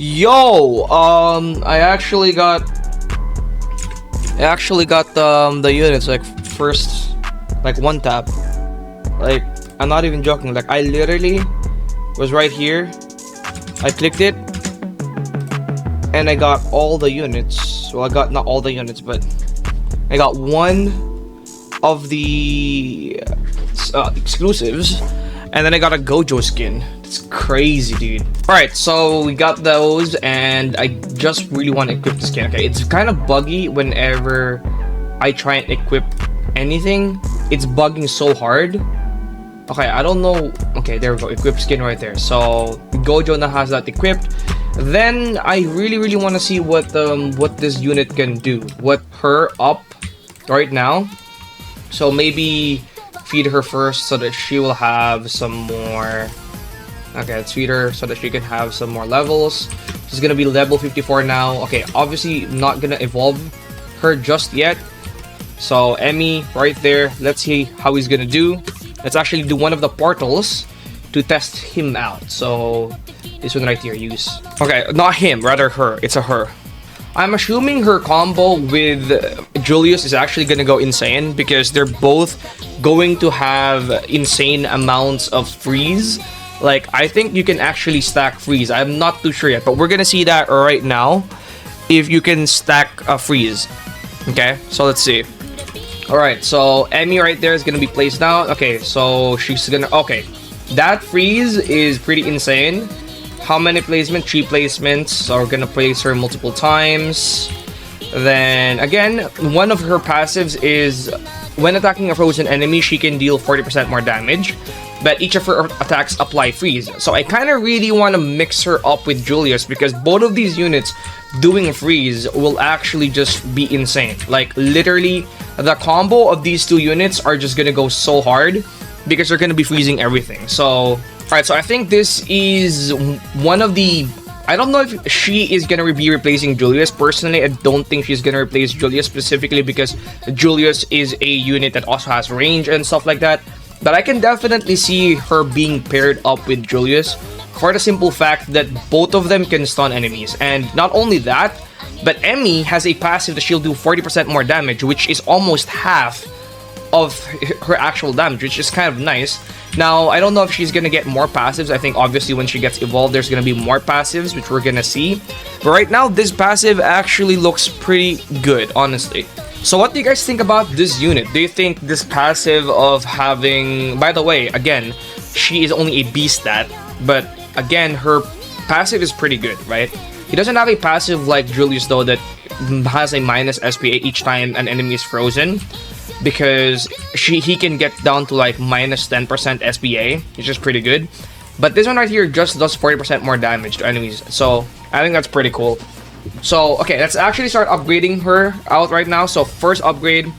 Yo, I actually got the units like first, like one tap. Like, I'm not even joking. Like, I literally was right here. I clicked it, and I got all the units. Well, I got not all the units, but I got one of the exclusives, and then I got a Gojo skin. It's crazy, dude. Alright, so we got those, and I just really want to equip the skin. Okay, it's kind of buggy whenever I try and equip anything. It's bugging so hard. Okay, I don't know. Okay, there we go. Equip skin right there. So Gojo now has that equipped. Then I really want to see what this unit can do. What her up right now. So maybe feed her first so that she will have some more. Okay, let's feed her so that she can have some more levels. She's gonna be level 54 now. Okay, obviously not gonna evolve her just yet. So Emmie right there. Let's see how he's gonna do. Let's actually do one of the portals to test him out. So this one right here, use. Okay, not him, rather her. It's a her. I'm assuming her combo with Julius is actually gonna go insane because they're both going to have insane amounts of freeze. Like, I think you can actually stack freeze. I'm not too sure yet, but we're gonna see that right now if you can stack a freeze. Okay, so let's see. Alright, so Emmie right there is gonna be placed down. Okay, so she's gonna. Okay, that freeze is pretty insane. How many placements? 3 placements. So we're gonna place her multiple times. Then again, one of her passives is when attacking a frozen enemy, she can deal 40% more damage, but each of her attacks apply freeze. So I kind of really want to mix her up with Julius because both of these units doing freeze will actually just be insane. Like, literally, the combo of these two units are just gonna go so hard because they're gonna be freezing everything. So alright, so I think this is one of the. I don't know if she is gonna be replacing Julius. Personally, I don't think she's gonna replace Julius specifically because Julius is a unit that also has range and stuff like that. But I can definitely see her being paired up with Julius for the simple fact that both of them can stun enemies. And not only that, but Emmie has a passive that she'll do 40% more damage, which is almost half of her actual damage, which is kind of nice. Now, I don't know if she's gonna get more passives. I think obviously when she gets evolved, there's gonna be more passives, which we're gonna see. But right now, this passive actually looks pretty good, honestly. So what do you guys think about this unit? Do you think this passive of having... By the way, again, she is only a B stat, but again, her passive is pretty good, right? He doesn't have a passive like Julius, though, that has a minus SPA each time an enemy is frozen, because he can get down to like minus 10% SPA, which is pretty good. But this one right here just does 40% more damage to enemies, so I think that's pretty cool. So okay, let's actually start upgrading her out right now. So first upgrade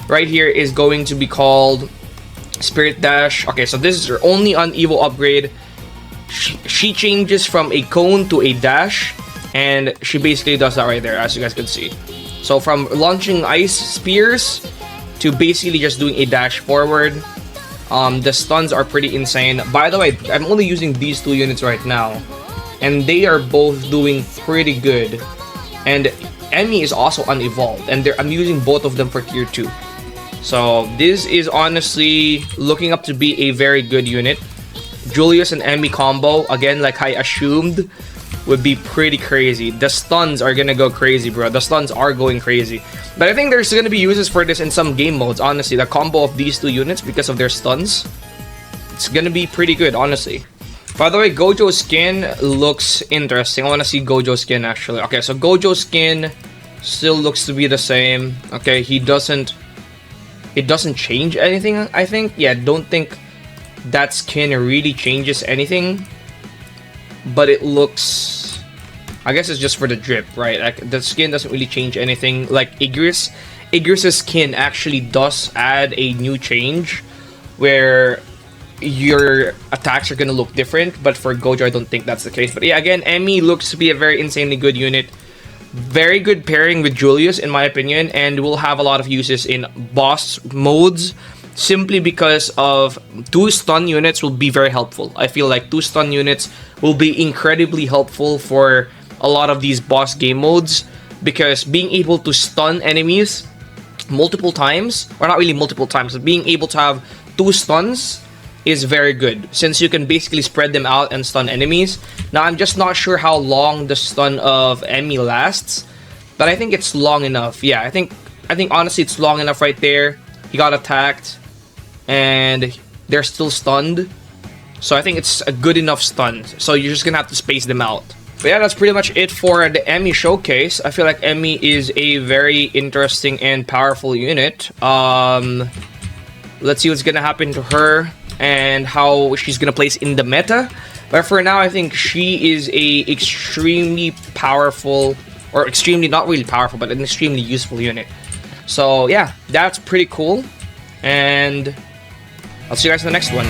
right here is going to be called Spirit Dash. Okay, so this is her only unevo upgrade. She changes from a cone to a dash, and she basically does that right there, as you guys can see. So from launching ice spears to basically just doing a dash forward. The stuns are pretty insane. By the way, I'm only using these two units right now, and they are both doing pretty good. And Emmie is also unevolved, and I'm using both of them for tier 2. So this is honestly looking up to be a very good unit. Julius and Emmie combo, again, like I assumed, would be pretty crazy. The stuns are gonna go crazy, bro. The stuns are going crazy. But I think there's gonna be uses for this in some game modes, honestly. The combo of these two units, because of their stuns, it's gonna be pretty good, honestly. By the way, Gojo's skin looks interesting. I wanna see Gojo's skin, actually. Okay, so Gojo's skin still looks to be the same. Okay, it doesn't change anything, I think. Yeah, don't think that skin really changes anything. But it looks... I guess it's just for the drip, right? Like, the skin doesn't really change anything. Like, Igris's skin actually does add a new change where your attacks are gonna look different. But for Gojo, I don't think that's the case. But yeah, again, Emmie looks to be a very insanely good unit. Very good pairing with Julius, in my opinion. And will have a lot of uses in boss modes. Simply because of 2 stun units will be very helpful. I feel like 2 stun units will be incredibly helpful for a lot of these boss game modes, because being able to stun enemies multiple times, or not really multiple times, but being able to have 2 stuns is very good, since you can basically spread them out and stun enemies. Now, I'm just not sure how long the stun of Emmie lasts, but I think it's long enough. Yeah, I think honestly it's long enough right there. He got attacked, and they're still stunned. So I think it's a good enough stun. So you're just gonna have to space them out. But yeah, that's pretty much it for the Emmie showcase. I feel like Emmie is a very interesting and powerful unit. Let's see what's gonna happen to her and how she's gonna place in the meta. But for now, I think she is a extremely powerful, or extremely, not really powerful, but an extremely useful unit. So yeah, that's pretty cool. And I'll see you guys in the next one.